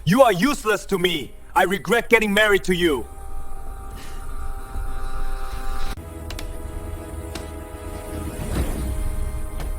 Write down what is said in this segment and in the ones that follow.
You are useless to me. I regret getting married to you.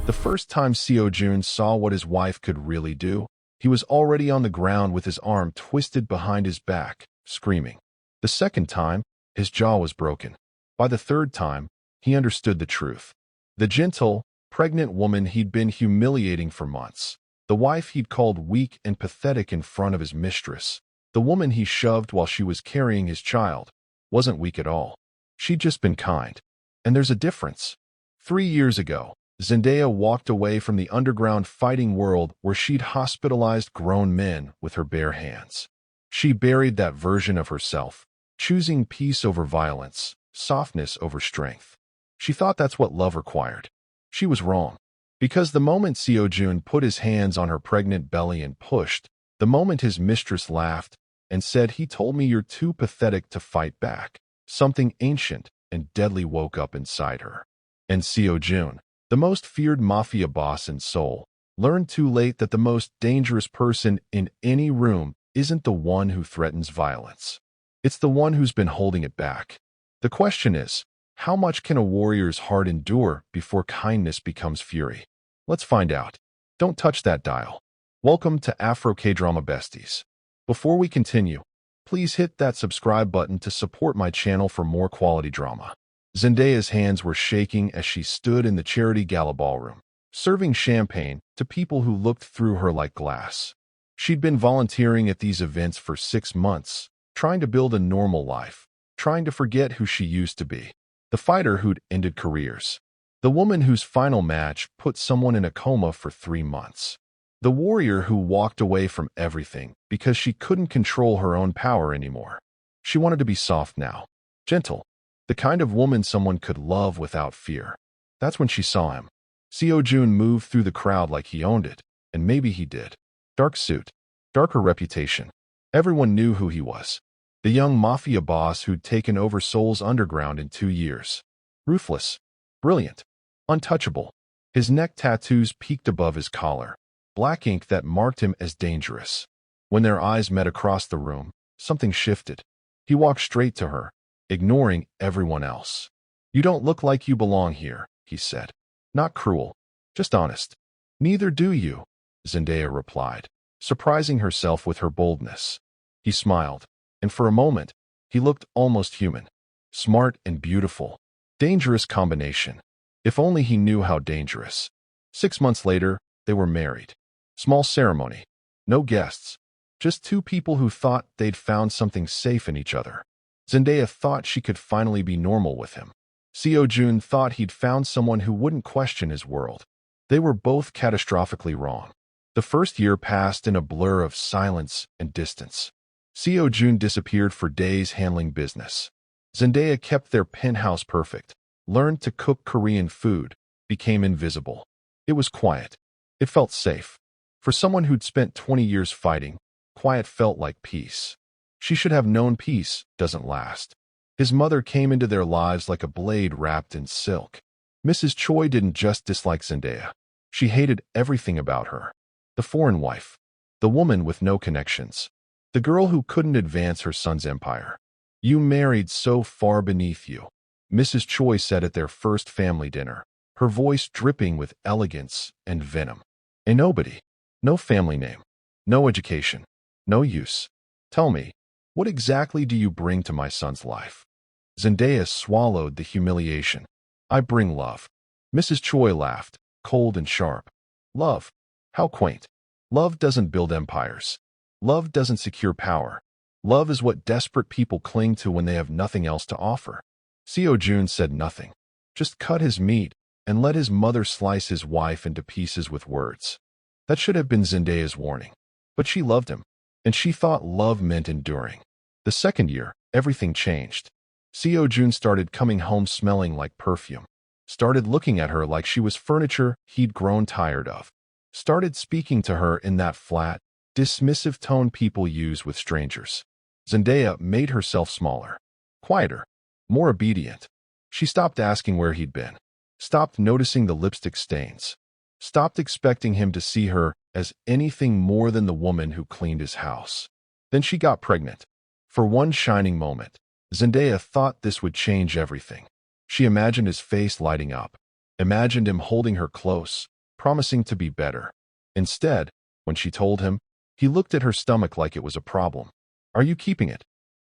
The first time Seo Jun saw what his wife could really do, he was already on the ground with his arm twisted behind his back, screaming. The second time, his jaw was broken. By the third time, he understood the truth. The gentle, pregnant woman he'd been humiliating for months, the wife he'd called weak and pathetic in front of his mistress, the woman he shoved while she was carrying his child, wasn't weak at all. She'd just been kind. And there's a difference. 3 years ago, Zendaya walked away from the underground fighting world where she'd hospitalized grown men with her bare hands. She buried that version of herself, choosing peace over violence, softness over strength. She thought that's what love required. She was wrong. Because the moment Seo Jun put his hands on her pregnant belly and pushed, the moment his mistress laughed and said, "He told me you're too pathetic to fight back," something ancient and deadly woke up inside her. And Seo Jun, the most feared mafia boss in Seoul, learned too late that the most dangerous person in any room isn't the one who threatens violence. It's the one who's been holding it back. The question is, how much can a warrior's heart endure before kindness becomes fury? Let's find out. Don't touch that dial. Welcome to Afro K-Drama Besties. Before we continue, please hit that subscribe button to support my channel for more quality drama. Zendaya's hands were shaking as she stood in the charity gala ballroom, serving champagne to people who looked through her like glass. She'd been volunteering at these events for 6 months, trying to build a normal life, trying to forget who she used to be. The fighter who'd ended careers. The woman whose final match put someone in a coma for 3 months. The warrior who walked away from everything because she couldn't control her own power anymore. She wanted to be soft now, gentle. The kind of woman someone could love without fear. That's when she saw him. Seo Jun moved through the crowd like he owned it, and maybe he did. Dark suit, darker reputation. Everyone knew who he was. The young mafia boss who'd taken over Seoul's underground in 2 years. Ruthless, brilliant, untouchable. His neck tattoos peaked above his collar, black ink that marked him as dangerous. When their eyes met across the room, something shifted. He walked straight to her, ignoring everyone else. "You don't look like you belong here," he said. Not cruel, just honest. "Neither do you," Zendaya replied, surprising herself with her boldness. He smiled, and for a moment, he looked almost human. Smart and beautiful. Dangerous combination. If only he knew how dangerous. 6 months later, they were married. Small ceremony. No guests. Just 2 people who thought they'd found something safe in each other. Zendaya thought she could finally be normal with him. Seo Jun thought he'd found someone who wouldn't question his world. They were both catastrophically wrong. The first year passed in a blur of silence and distance. Seo Jun disappeared for days handling business. Zendaya kept their penthouse perfect, learned to cook Korean food, became invisible. It was quiet. It felt safe. For someone who'd spent 20 years fighting, quiet felt like peace. She should have known peace doesn't last. His mother came into their lives like a blade wrapped in silk. Mrs. Choi didn't just dislike Zendaya. She hated everything about her. The foreign wife. The woman with no connections. The girl who couldn't advance her son's empire. "You married so far beneath you," Mrs. Choi said at their first family dinner, her voice dripping with elegance and venom. "A nobody. No family name. No education. No use. Tell me, what exactly do you bring to my son's life?" Zendaya swallowed the humiliation. "I bring love." Mrs. Choi laughed, cold and sharp. "Love? How quaint. Love doesn't build empires. Love doesn't secure power. Love is what desperate people cling to when they have nothing else to offer." Seo Jun said nothing. Just cut his meat and let his mother slice his wife into pieces with words. That should have been Zendaya's warning. But she loved him, and she thought love meant enduring. The second year, everything changed. Seo Jun started coming home smelling like perfume. Started looking at her like she was furniture he'd grown tired of. Started speaking to her in that flat, dismissive tone people use with strangers. Zendaya made herself smaller, quieter, more obedient. She stopped asking where he'd been. Stopped noticing the lipstick stains. Stopped expecting him to see her as anything more than the woman who cleaned his house. Then she got pregnant. For one shining moment, Zendaya thought this would change everything. She imagined his face lighting up, imagined him holding her close, promising to be better. Instead, when she told him, he looked at her stomach like it was a problem. "Are you keeping it?"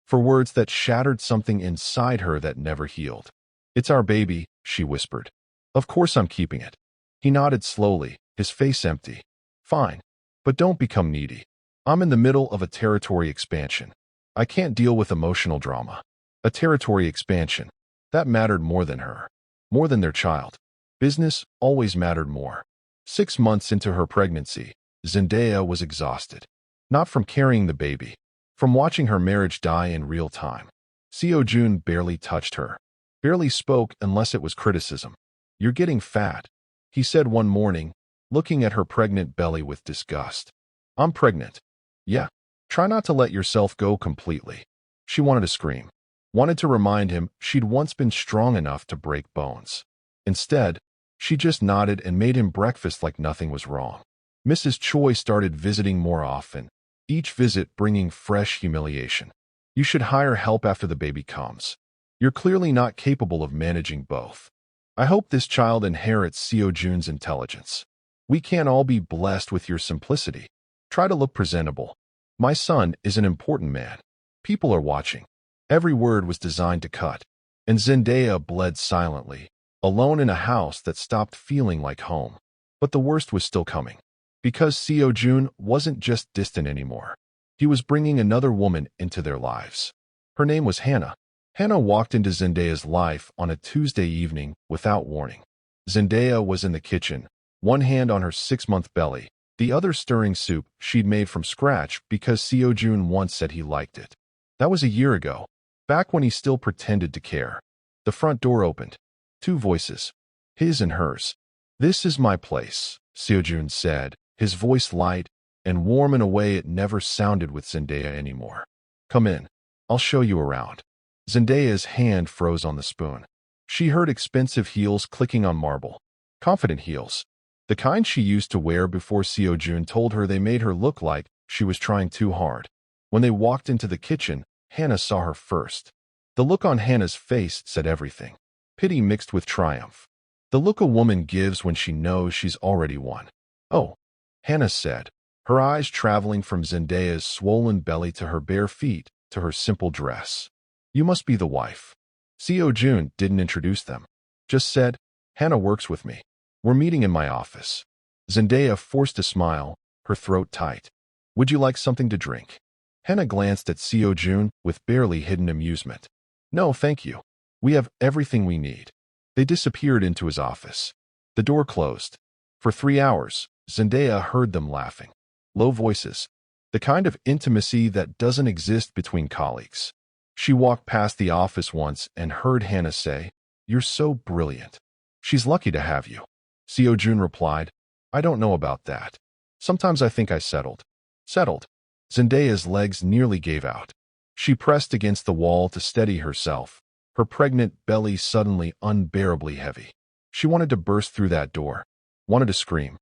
For words that shattered something inside her that never healed. "It's our baby," she whispered. "Of course I'm keeping it." He nodded slowly, his face empty. "Fine. But don't become needy. I'm in the middle of a territory expansion. I can't deal with emotional drama." A territory expansion. That mattered more than her. More than their child. Business always mattered more. 6 months into her pregnancy, Zendaya was exhausted. Not from carrying the baby. From watching her marriage die in real time. Seo Jun barely touched her. Barely spoke unless it was criticism. "You're getting fat," he said one morning, looking at her pregnant belly with disgust. "I'm pregnant." "Yeah. Try not to let yourself go completely." She wanted to scream. Wanted to remind him she'd once been strong enough to break bones. Instead, she just nodded and made him breakfast like nothing was wrong. Mrs. Choi started visiting more often, each visit bringing fresh humiliation. "You should hire help after the baby comes. You're clearly not capable of managing both. I hope this child inherits Seo Jun's intelligence. We can't all be blessed with your simplicity. Try to look presentable. My son is an important man. People are watching." Every word was designed to cut, and Zendaya bled silently, alone in a house that stopped feeling like home. But the worst was still coming. Because Seo Jun wasn't just distant anymore. He was bringing another woman into their lives. Her name was Hannah. Hannah walked into Zendaya's life on a Tuesday evening without warning. Zendaya was in the kitchen, one hand on her 6-month belly, the other stirring soup she'd made from scratch because Seo Jun once said he liked it. That was a year ago, back when he still pretended to care. The front door opened. 2 voices. His and hers. "This is my place," Seo Jun said, his voice light and warm in a way it never sounded with Zendaya anymore. "Come in. I'll show you around." Zendaya's hand froze on the spoon. She heard expensive heels clicking on marble. Confident heels. The kind she used to wear before Seo Jun told her they made her look like she was trying too hard. When they walked into the kitchen, Hannah saw her first. The look on Hannah's face said everything. Pity mixed with triumph. The look a woman gives when she knows she's already won. "Oh," Hannah said, her eyes traveling from Zendaya's swollen belly to her bare feet to her simple dress. "You must be the wife." Seo Jun didn't introduce them. Just said, "Hannah works with me. We're meeting in my office." Zendaya forced a smile, her throat tight. "Would you like something to drink?" Hannah glanced at Seo Jun with barely hidden amusement. "No, thank you. We have everything we need." They disappeared into his office. The door closed. For 3 hours, Zendaya heard them laughing. Low voices. The kind of intimacy that doesn't exist between colleagues. She walked past the office once and heard Hannah say, "You're so brilliant. She's lucky to have you." Seo Jun replied, "I don't know about that. Sometimes I think I settled." Settled. Zendaya's legs nearly gave out. She pressed against the wall to steady herself, her pregnant belly suddenly unbearably heavy. She wanted to burst through that door. Wanted to scream.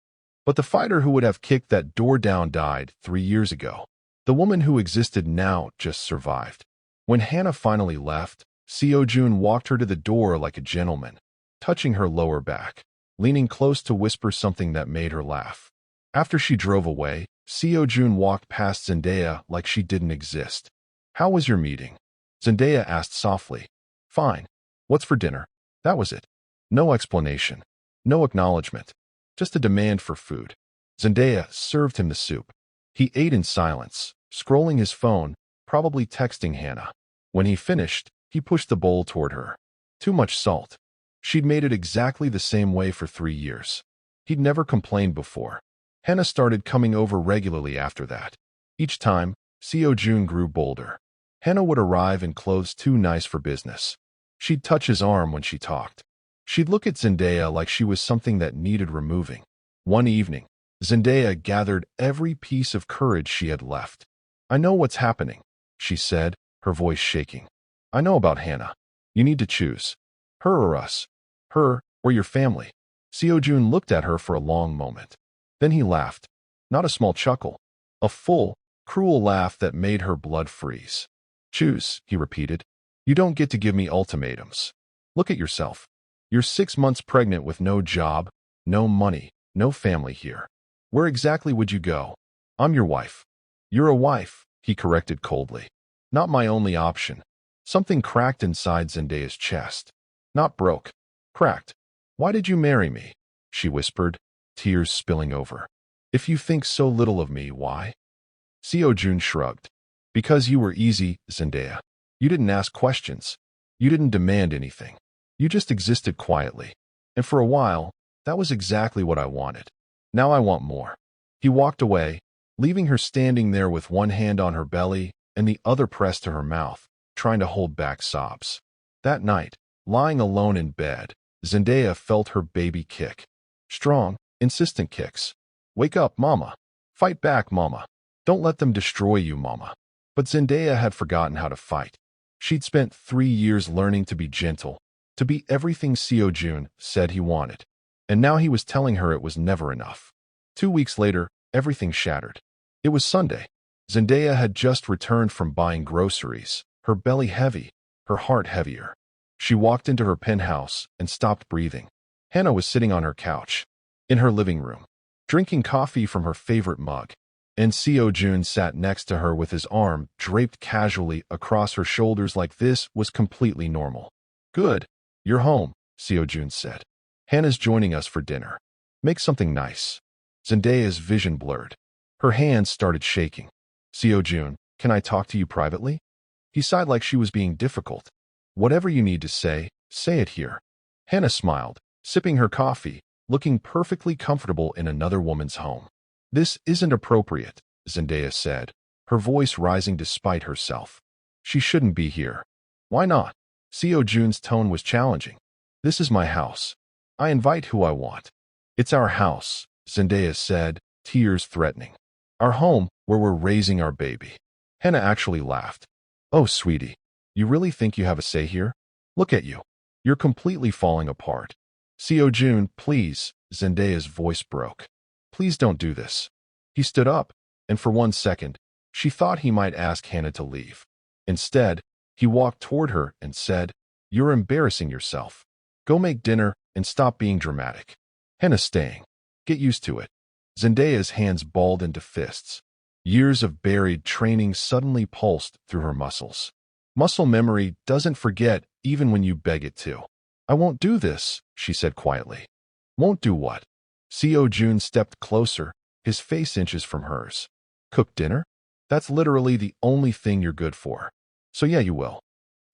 But the fighter who would have kicked that door down died 3 years ago. The woman who existed now just survived. When Hannah finally left, Seo Jun walked her to the door like a gentleman, touching her lower back, leaning close to whisper something that made her laugh. After she drove away, Seo Jun walked past Zendaya like she didn't exist. "How was your meeting?" Zendaya asked softly. "Fine. What's for dinner?" That was it. No explanation. No acknowledgement. Just a demand for food. Zendaya served him the soup. He ate in silence, scrolling his phone, probably texting Hannah. When he finished, he pushed the bowl toward her. Too much salt. She'd made it exactly the same way for 3 years. He'd never complained before. Hannah started coming over regularly after that. Each time, Seo Jun grew bolder. Hannah would arrive in clothes too nice for business. She'd touch his arm when she talked. She'd look at Zendaya like she was something that needed removing. One evening, Zendaya gathered every piece of courage she had left. "I know what's happening," she said, her voice shaking. "I know about Hannah. You need to choose. Her or us. Her or your family." Seo Jun looked at her for a long moment. Then he laughed. Not a small chuckle. A full, cruel laugh that made her blood freeze. Choose, he repeated. You don't get to give me ultimatums. Look at yourself. You're 6 months pregnant with no job, no money, no family here. Where exactly would you go? I'm your wife. You're a wife, he corrected coldly. Not my only option. Something cracked inside Zendaya's chest. Not broke. Cracked. Why did you marry me? She whispered, tears spilling over. If you think so little of me, why? Seo-jun shrugged. Because you were easy, Zendaya. You didn't ask questions. You didn't demand anything. You just existed quietly. And for a while, that was exactly what I wanted. Now I want more. He walked away, leaving her standing there with one hand on her belly and the other pressed to her mouth, trying to hold back sobs. That night, lying alone in bed, Zendaya felt her baby kick. Strong, insistent kicks. Wake up, mama. Fight back, mama. Don't let them destroy you, mama. But Zendaya had forgotten how to fight. She'd spent 3 years learning to be gentle, to be everything Seo-jun said he wanted. And now he was telling her it was never enough. 2 weeks later, everything shattered. It was Sunday. Zendaya had just returned from buying groceries, her belly heavy, her heart heavier. She walked into her penthouse and stopped breathing. Hannah was sitting on her couch, in her living room, drinking coffee from her favorite mug. And Seo-jun sat next to her with his arm draped casually across her shoulders like this was completely normal. Good. You're home, Seo-jun said. Hannah's joining us for dinner. Make something nice. Zendaya's vision blurred. Her hands started shaking. Seo-jun, can I talk to you privately? He sighed like she was being difficult. Whatever you need to say it here. Hannah smiled, sipping her coffee, looking perfectly comfortable in another woman's home. This isn't appropriate, Zendaya said, her voice rising despite herself. She shouldn't be here. Why not? Seo-jun's tone was challenging. This is my house. I invite who I want. It's our house, Zendaya said, tears threatening. Our home, where we're raising our baby. Hannah actually laughed. Oh, sweetie, you really think you have a say here? Look at you. You're completely falling apart. Seo-jun, please, Zendaya's voice broke. Please don't do this. He stood up, and for 1 second, she thought he might ask Hannah to leave. Instead, he walked toward her and said, You're embarrassing yourself. Go make dinner and stop being dramatic. Hannah's staying. Get used to it. Zendaya's hands balled into fists. Years of buried training suddenly pulsed through her muscles. Muscle memory doesn't forget even when you beg it to. I won't do this, she said quietly. Won't do what? Seo-jun stepped closer, his face inches from hers. Cook dinner? That's literally the only thing you're good for. So yeah, you will.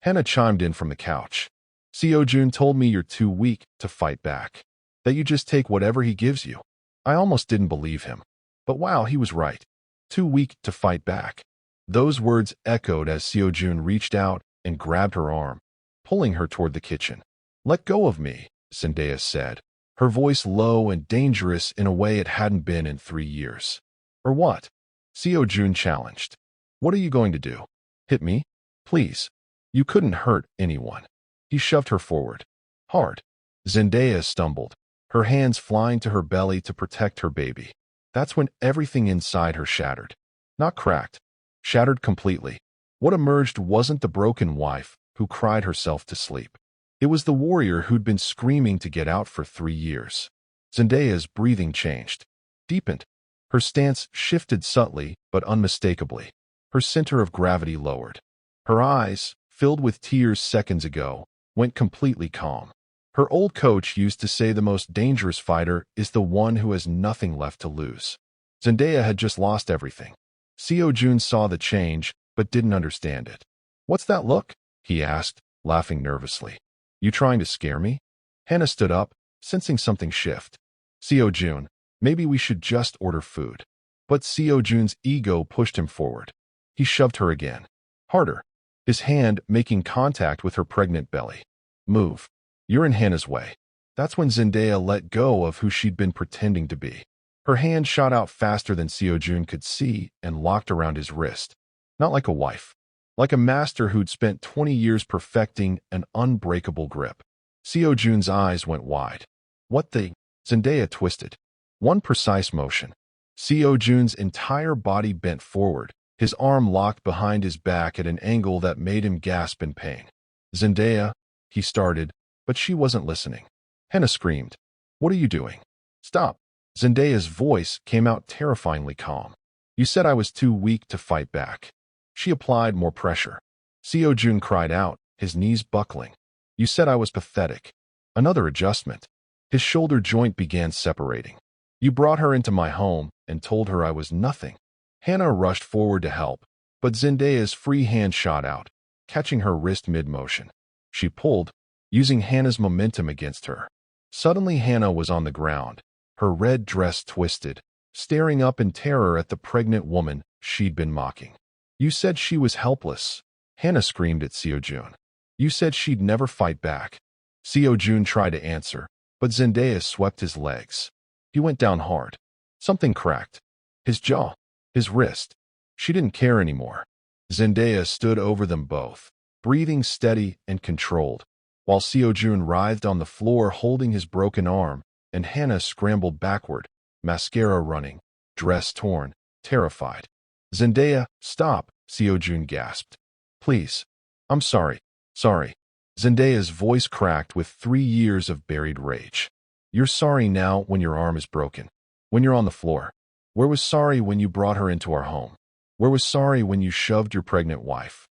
Hannah chimed in from the couch. Seo-jun told me you're too weak to fight back. That you just take whatever he gives you. I almost didn't believe him. But wow, he was right. Too weak to fight back. Those words echoed as Seo-jun reached out and grabbed her arm, pulling her toward the kitchen. Let go of me, Zendaya said, her voice low and dangerous in a way it hadn't been in 3 years. Or what? Seo-jun challenged. What are you going to do? Hit me? Please. You couldn't hurt anyone. He shoved her forward. Hard. Zendaya stumbled, her hands flying to her belly to protect her baby. That's when everything inside her shattered. Not cracked. Shattered completely. What emerged wasn't the broken wife who cried herself to sleep. It was the warrior who'd been screaming to get out for 3 years. Zendaya's breathing changed, deepened. Her stance shifted subtly but unmistakably. Her center of gravity lowered. Her eyes, filled with tears seconds ago, went completely calm. Her old coach used to say the most dangerous fighter is the one who has nothing left to lose. Zendaya had just lost everything. Seo-jun saw the change but didn't understand it. What's that look? He asked, laughing nervously. You trying to scare me? Hannah stood up, sensing something shift. Seo-jun, maybe we should just order food. But Seo-jun's ego pushed him forward. He shoved her again. Harder. His hand making contact with her pregnant belly. Move. You're in Hannah's way. That's when Zendaya let go of who she'd been pretending to be. Her hand shot out faster than Seo-jun could see and locked around his wrist. Not like a wife. Like a master who'd spent 20 years perfecting an unbreakable grip. Seo-jun's eyes went wide. What the? Zendaya twisted. One precise motion. Seo-jun's entire body bent forward, His arm locked behind his back at an angle that made him gasp in pain. "Zendaya," he started, but she wasn't listening. Hannah screamed, "What are you doing? Stop." Zendaya's voice came out terrifyingly calm. "You said I was too weak to fight back." She applied more pressure. Seo-jun cried out, his knees buckling. "You said I was pathetic." Another adjustment. His shoulder joint began separating. "You brought her into my home and told her I was nothing." Hannah rushed forward to help, but Zendaya's free hand shot out, catching her wrist mid-motion. She pulled, using Hannah's momentum against her. Suddenly Hannah was on the ground, her red dress twisted, staring up in terror at the pregnant woman she'd been mocking. "You said she was helpless," Hannah screamed at Seo-jun. "You said she'd never fight back." Seo-jun tried to answer, but Zendaya swept his legs. He went down hard. Something cracked. His jaw. His wrist. She didn't care anymore. Zendaya stood over them both, breathing steady and controlled, while Seo-jun writhed on the floor holding his broken arm, and Hannah scrambled backward, mascara running, dress torn, terrified. "Zendaya, stop," Seo-jun gasped. "Please. I'm sorry. Sorry." Zendaya's voice cracked with 3 years of buried rage. "You're sorry now when your arm is broken. When you're on the floor. Where was sorry when you brought her into our home? Where was sorry when you shoved your pregnant wife?"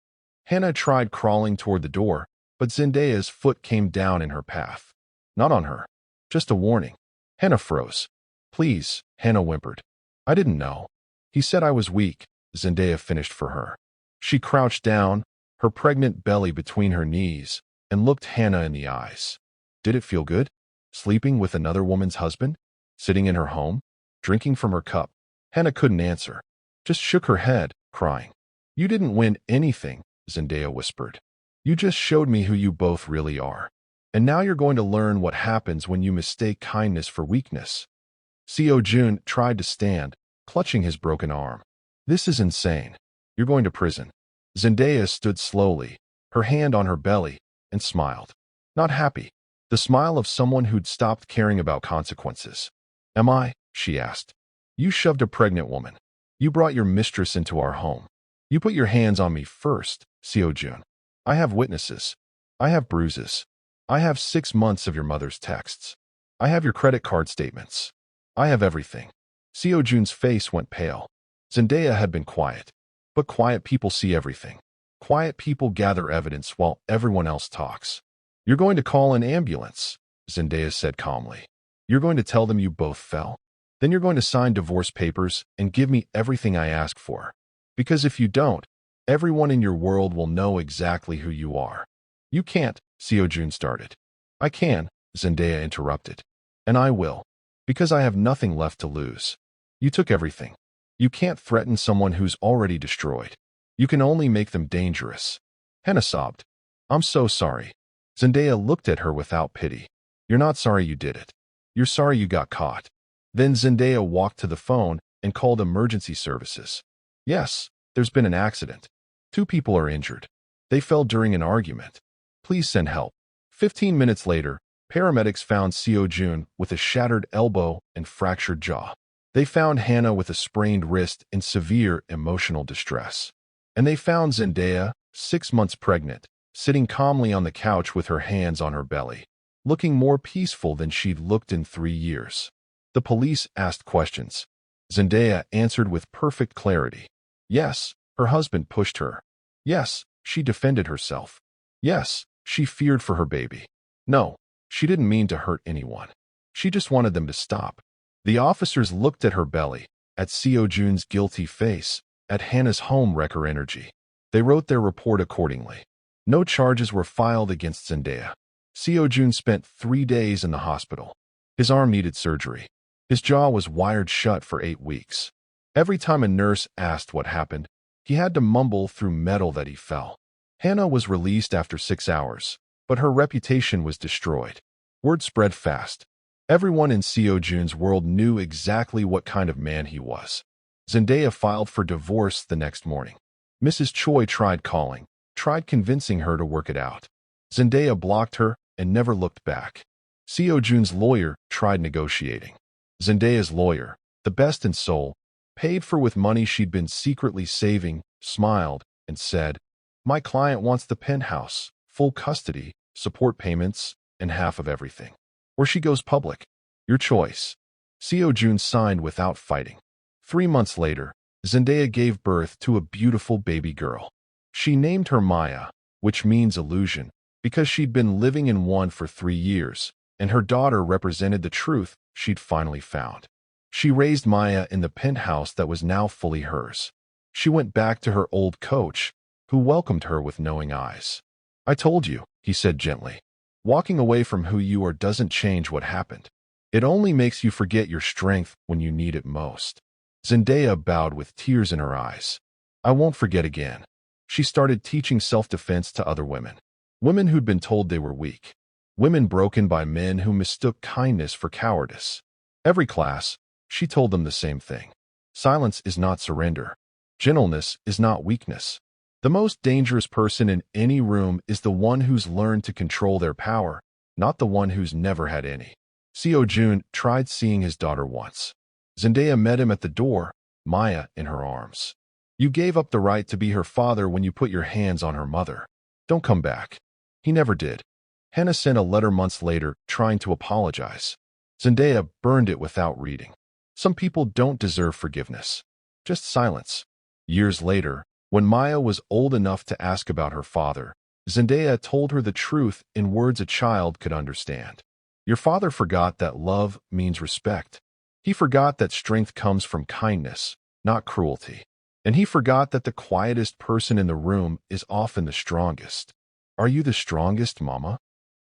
Hannah tried crawling toward the door, but Zendaya's foot came down in her path. Not on her. Just a warning. Hannah froze. "Please," Hannah whimpered. "I didn't know." "He said I was weak," Zendaya finished for her. She crouched down, her pregnant belly between her knees, and looked Hannah in the eyes. Did it feel good? Sleeping with another woman's husband? Sitting in her home? Drinking from her cup? Hannah couldn't answer. Just shook her head, crying. "You didn't win anything," Zendaya whispered. "You just showed me who you both really are. And now you're going to learn what happens when you mistake kindness for weakness." Seo-jun tried to stand, clutching his broken arm. "This is insane. You're going to prison." Zendaya stood slowly, her hand on her belly, and smiled. Not happy. The smile of someone who'd stopped caring about consequences. "Am I?" she asked. "You shoved a pregnant woman. You brought your mistress into our home. You put your hands on me first, Seo-jun. I have witnesses. I have bruises. I have 6 months of your mother's texts. I have your credit card statements. I have everything." Seo-jun's face went pale. Zendaya had been quiet. But quiet people see everything. Quiet people gather evidence while everyone else talks. "You're going to call an ambulance," Zendaya said calmly. "You're going to tell them you both fell. Then you're going to sign divorce papers and give me everything I ask for. Because if you don't, everyone in your world will know exactly who you are." "You can't," Seo-jun started. "I can," Zendaya interrupted. "And I will. Because I have nothing left to lose. You took everything. You can't threaten someone who's already destroyed. You can only make them dangerous." Hannah sobbed. "I'm so sorry." Zendaya looked at her without pity. "You're not sorry you did it. You're sorry you got caught." Then Zendaya walked to the phone and called emergency services. "Yes, there's been an accident. 2 people are injured. They fell during an argument. Please send help." 15 minutes later, paramedics found Seo-jun with a shattered elbow and fractured jaw. They found Hannah with a sprained wrist in severe emotional distress. And they found Zendaya, 6 months pregnant, sitting calmly on the couch with her hands on her belly, looking more peaceful than she'd looked in 3 years. The police asked questions. Zendaya answered with perfect clarity. Yes, her husband pushed her. Yes, she defended herself. Yes, she feared for her baby. No, she didn't mean to hurt anyone. She just wanted them to stop. The officers looked at her belly, at Seo-jun's guilty face, at Hannah's home wrecker energy. They wrote their report accordingly. No charges were filed against Zendaya. Seo-jun spent 3 days in the hospital. His arm needed surgery. His jaw was wired shut for 8 weeks. Every time a nurse asked what happened, he had to mumble through metal that he fell. Hannah was released after 6 hours, but her reputation was destroyed. Word spread fast. Everyone in Seo-jun's world knew exactly what kind of man he was. Zendaya filed for divorce the next morning. Mrs. Choi tried calling, tried convincing her to work it out. Zendaya blocked her and never looked back. Seo-jun's lawyer tried negotiating. Zendaya's lawyer, the best in Seoul, paid for with money she'd been secretly saving, smiled, and said, "My client wants the penthouse, full custody, support payments, and half of everything. Or she goes public. Your choice." Seo Jun signed without fighting. 3 months later, Zendaya gave birth to a beautiful baby girl. She named her Maya, which means illusion, because she'd been living in one for 3 years, and her daughter represented the truth she'd finally found. She raised Maya in the penthouse that was now fully hers. She went back to her old coach, who welcomed her with knowing eyes. "I told you," he said gently. "Walking away from who you are doesn't change what happened. It only makes you forget your strength when you need it most." Zendaya bowed with tears in her eyes. "I won't forget again." She started teaching self-defense to other women. Women who'd been told they were weak. Women broken by men who mistook kindness for cowardice. Every class, she told them the same thing. Silence is not surrender. Gentleness is not weakness. The most dangerous person in any room is the one who's learned to control their power, not the one who's never had any. Seo Jun tried seeing his daughter once. Zendaya met him at the door, Maya in her arms. "You gave up the right to be her father when you put your hands on her mother. Don't come back." He never did. Hannah sent a letter months later trying to apologize. Zendaya burned it without reading. Some people don't deserve forgiveness. Just silence. Years later, when Maya was old enough to ask about her father, Zendaya told her the truth in words a child could understand. "Your father forgot that love means respect. He forgot that strength comes from kindness, not cruelty. And he forgot that the quietest person in the room is often the strongest." "Are you the strongest, Mama?"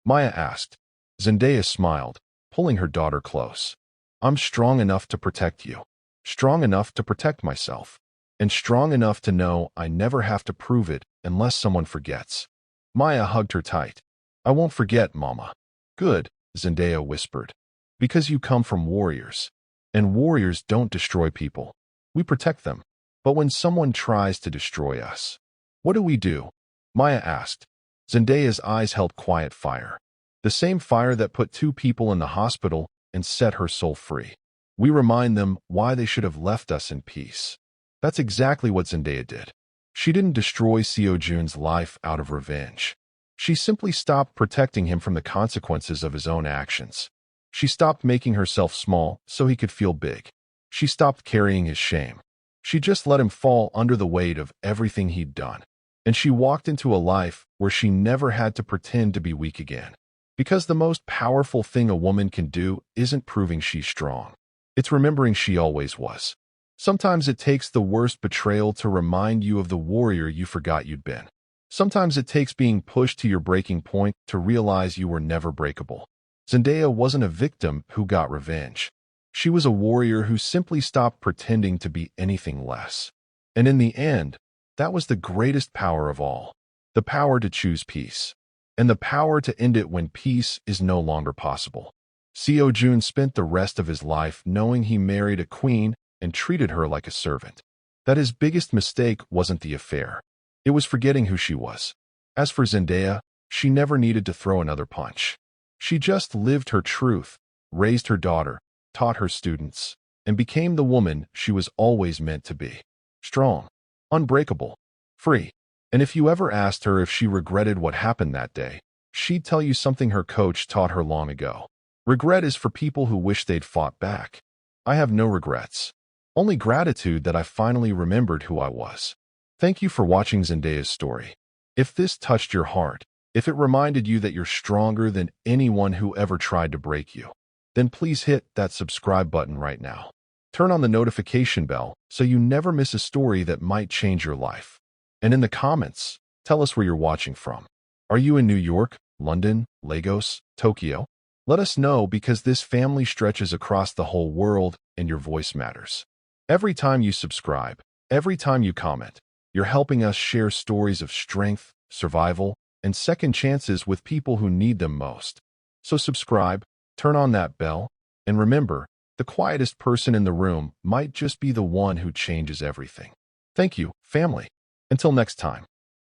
Maya asked. Zendaya smiled, pulling her daughter close. "I'm strong enough to protect you. Strong enough to protect myself. And strong enough to know I never have to prove it unless someone forgets." Maya hugged her tight. "I won't forget, Mama." "Good," Zendaya whispered. "Because you come from warriors. And warriors don't destroy people. We protect them. But when someone tries to destroy us, what do we do?" Maya asked. Zendaya's eyes held quiet fire. The same fire that put 2 people in the hospital and set her soul free. "We remind them why they should have left us in peace." That's exactly what Zendaya did. She didn't destroy Seo Jun's life out of revenge. She simply stopped protecting him from the consequences of his own actions. She stopped making herself small so he could feel big. She stopped carrying his shame. She just let him fall under the weight of everything he'd done. And she walked into a life where she never had to pretend to be weak again. Because the most powerful thing a woman can do isn't proving she's strong. It's remembering she always was. Sometimes it takes the worst betrayal to remind you of the warrior you forgot you'd been. Sometimes it takes being pushed to your breaking point to realize you were never breakable. Zendaya wasn't a victim who got revenge. She was a warrior who simply stopped pretending to be anything less. And in the end, that was the greatest power of all. The power to choose peace. And the power to end it when peace is no longer possible. Seo Jun spent the rest of his life knowing he married a queen and treated her like a servant. That his biggest mistake wasn't the affair. It was forgetting who she was. As for Zendaya, she never needed to throw another punch. She just lived her truth, raised her daughter, taught her students, and became the woman she was always meant to be. Strong, unbreakable, free. And if you ever asked her if she regretted what happened that day, she'd tell you something her coach taught her long ago. Regret is for people who wish they'd fought back. I have no regrets. Only gratitude that I finally remembered who I was. Thank you for watching Zendaya's story. If this touched your heart, if it reminded you that you're stronger than anyone who ever tried to break you, then please hit that subscribe button right now. Turn on the notification bell so you never miss a story that might change your life. And in the comments, tell us where you're watching from. Are you in New York, London, Lagos, Tokyo? Let us know because this family stretches across the whole world and your voice matters. Every time you subscribe, every time you comment, you're helping us share stories of strength, survival, and second chances with people who need them most. So subscribe, turn on that bell, and remember, the quietest person in the room might just be the one who changes everything. Thank you, family. Until next time.